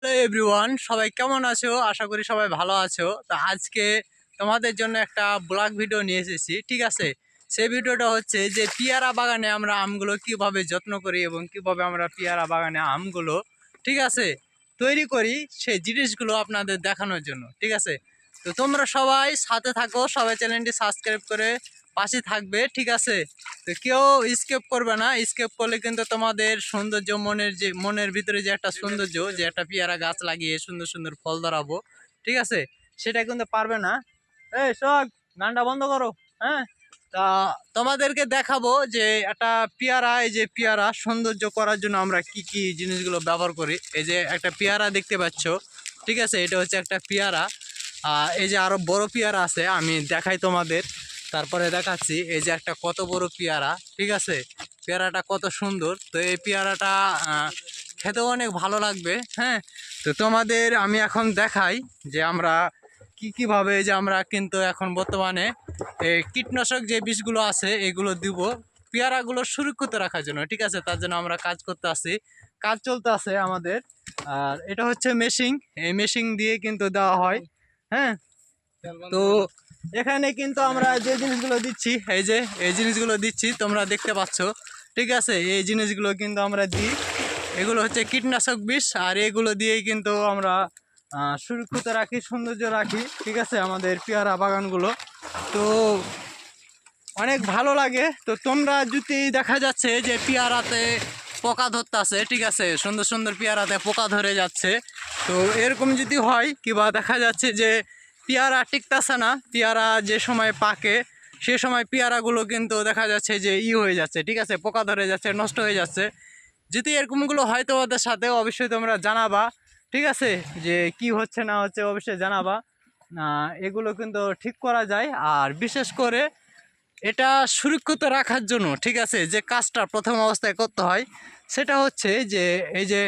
Hello everyone, সবাই কেমন আছো? আশা করি সবাই ভালো আছো। তো আজকে তোমাদের জন্য একটা ব্লগ ভিডিও নিয়ে এসেছি, ঠিক আছে? সেই ভিডিওটা হচ্ছে যে পেয়ারা বাগানে আমরা আমগুলো কিভাবে যত্ন করি এবং কিভাবে আমরা পেয়ারা বাগানে আমগুলো, ঠিক আছে, তৈরি করি, সেই জিনিসগুলো আপনাদের দেখানোর জন্য, ঠিক আছে? তো তোমরা সবাই সাথে থাকো, সবাই চ্যানেলটি সাবস্ক্রাইব করে পাশে থাকবে, ঠিক আছে? তো কেউ স্কেপ করবে না। স্কেপ করলে কিন্তু তোমাদের সৌন্দর্য, মনের ভিতরে যে একটা সৌন্দর্য, যে একটা পেয়ারা গাছ লাগিয়ে সুন্দর সুন্দর ফল ধরাবো, ঠিক আছে, সেটা কিন্তু পারবে না। এই সব গানটা বন্ধ করো। হ্যাঁ, তা তোমাদেরকে দেখাবো যে একটা পেয়ারা, এই যে পেয়ারা সৌন্দর্য করার জন্য আমরা কি কি জিনিসগুলো ব্যবহার করি। এই যে একটা পেয়ারা দেখতে পাচ্ছ, ঠিক আছে, এটা হচ্ছে একটা পেয়ারা। এই যে আরো বড় পেয়ারা আছে, আমি দেখাই তোমাদের, তারপরে দেখাচ্ছি। এই যে একটা কত বড় পেয়ারা, ঠিক আছে, পেয়ারাটা কত সুন্দর। তো এই পেয়ারাটা খেতেও অনেক ভালো লাগবে। হ্যাঁ, তো তোমাদের আমি এখন দেখাই যে আমরা কীভাবে, যে আমরা কিন্তু এখন বর্তমানে এই কীটনাশক যে বিষগুলো আছে এগুলো দিব পেয়ারাগুলো সুরক্ষিত রাখার জন্য, ঠিক আছে? তার জন্য আমরা কাজ করতে আসি, কাজ চলতে আছে আমাদের। আর এটা হচ্ছে মেশিন, এই মেশিন দিয়ে কিন্তু দেওয়া হয়। হ্যাঁ, তো এখানে কিন্তু আমরা যে জিনিসগুলো দিচ্ছি, এই জিনিসগুলো দিচ্ছি তোমরা দেখতে পাচ্ছ, ঠিক আছে? এই জিনিসগুলো কিন্তু আমরা দিই, এগুলো হচ্ছে কীটনাশক বিষ, আর এগুলো দিয়েই কিন্তু আমরা সুরক্ষিত রাখি, সৌন্দর্য রাখি, ঠিক আছে, আমাদের পেয়ারা বাগানগুলো। তো অনেক ভালো লাগে। তো তোমরা যদি দেখা যাচ্ছে যে পেয়ারাতে পোকা ধরতে আছে, ঠিক আছে, সুন্দর সুন্দর পেয়ারাতে পোকা ধরে যাচ্ছে, তো এরকম যদি হয় কিংবা দেখা যাচ্ছে যে পেয়ারা টিকতেছে না, পেয়ারা যে সময় পাকে সে সময় পেয়ারাগুলো কিন্তু দেখা যাচ্ছে যে হয়ে যাচ্ছে, ঠিক আছে, পোকা ধরে যাচ্ছে, নষ্ট হয়ে যাচ্ছে। যদি এরকমগুলো হয় তোমাদের সাথে অবশ্যই তোমরা জানাবা, ঠিক আছে, যে কি হচ্ছে না হচ্ছে অবশ্যই জানাবা। এগুলো কিন্তু ঠিক করা যায়। আর বিশেষ করে এটা সুরক্ষিত রাখার জন্য, ঠিক আছে, যে কাজটা প্রথম অবস্থায় করতে হয় সেটা হচ্ছে যে এই যে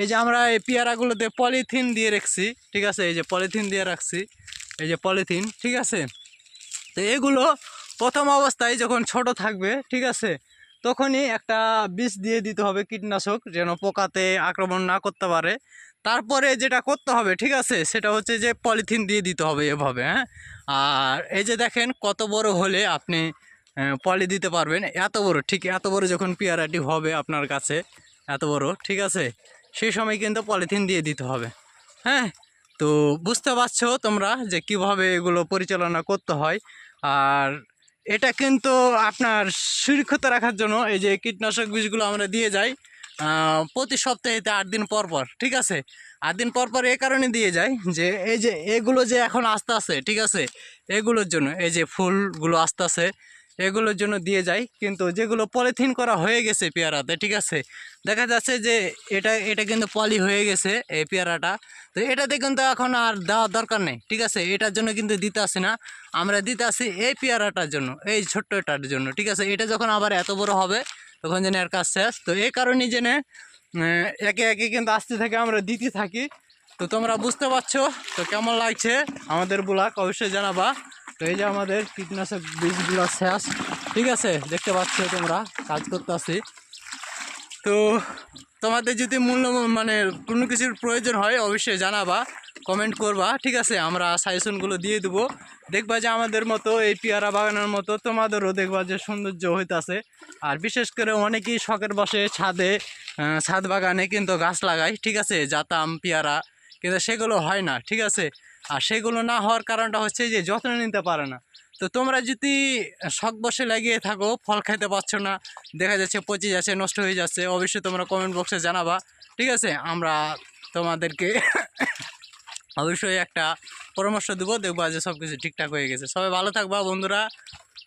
এই যে আমরা এই পেয়ারাগুলোতে পলিথিন দিয়ে রাখছি, ঠিক আছে, এই যে পলিথিন দিয়ে রাখছি, এই যে পলিথিন, ঠিক আছে। তো এগুলো প্রথম অবস্থায় যখন ছোট থাকবে, ঠিক আছে, তখনই একটা বিষ দিয়ে দিতে হবে, কীটনাশক, যেন পোকাতে আক্রমণ না করতে পারে। তারপরে যেটা করতে হবে, ঠিক আছে, সেটা হচ্ছে যে পলিথিন দিয়ে দিতে হবে এভাবে। হ্যাঁ, আর এই যে দেখেন কত বড় হলে আপনি পলি দিতে পারবেন, এত বড়, ঠিক এত বড় যখন পেয়ারাটি হবে আপনার কাছে, এত বড়, ঠিক আছে, সেই সময় কিন্তু পলিথিন দিয়ে দিতে হবে। হ্যাঁ, তো বুঝতে পারছো তোমরা যে কিভাবে এগুলো পরিচালনা করতে হয়। আর এটা কিন্তু আপনার সুরক্ষিত রাখার জন্য এই যে কীটনাশক বীজগুলো আমরা দিয়ে যাই প্রতি সপ্তাহেতে 8 দিন পর পর, ঠিক আছে। 8 দিন পর পর এই কারণে দিয়ে যাই যে এই যে এগুলো যে এখন আস্তে আস্তে, ঠিক আছে, এগুলোর জন্য, এই যে ফুলগুলো আস্তে আস্তে এগুলোর জন্য দিয়ে যাই। কিন্তু যেগুলো পলিথিন করা হয়ে গেছে পেয়ারাতে, ঠিক আছে, দেখা যাচ্ছে যে এটা এটা কিন্তু পলি হয়ে গেছে এই পেয়ারাটা। তো এটাতে কিন্তু এখন আর দেওয়ার দরকার নেই, ঠিক আছে, এটার জন্য কিন্তু দিতে আসি না, আমরা দিতে আসি এই পেয়ারাটার জন্য, এই ছোট্টটার জন্য, ঠিক আছে। এটা যখন আবার এত বড় হবে তখন যেন এর কাজ শেষ। তো এই কারণেই যেন একে একে কিন্তু আসতে থাকে, আমরা দিতে থাকি। তো তোমরা বুঝতে পারছো। তো কেমন লাগছে আমাদের ব্লগ অবশ্যই জানাবা। তো এই যে আমাদের কীটনাশক বীজগুলো শেষ, ঠিক আছে, দেখতে পাচ্ছ তোমরা, কাজ করতে আসি। তো তোমাদের যদি মানে কোনো কিছুর প্রয়োজন হয় অবশ্যই জানাবা, কমেন্ট করবা, ঠিক আছে, আমরা সাজেশনগুলো দিয়ে দেবো। দেখবা যে আমাদের মতো এই পেয়ারা বাগানের মতো তোমাদেরও দেখবা যে সৌন্দর্য হইতাছে। আর বিশেষ করে অনেকেই শখের বসে ছাদে, ছাদ বাগানে কিন্তু গাছ লাগায়, ঠিক আছে, জাতাম পেয়ারা, কিন্তু সেগুলো হয় না, ঠিক আছে। আর সেগুলো না হওয়ার কারণটা হচ্ছে যে যত্ন নিতে পারে না। তো তোমরা যদি শখ বসে লাগিয়ে থাকো, ফল খেতে পারছো না, দেখা যাচ্ছে পচে যাচ্ছে, নষ্ট হয়ে যাচ্ছে, অবশ্যই তোমরা কমেন্ট বক্সে জানাবা, ঠিক আছে, আমরা তোমাদেরকে অবশ্যই একটা পরামর্শ দেবো, দেখবা যে সব কিছু ঠিকঠাক হয়ে গেছে। সবাই ভালো থাকবা বন্ধুরা।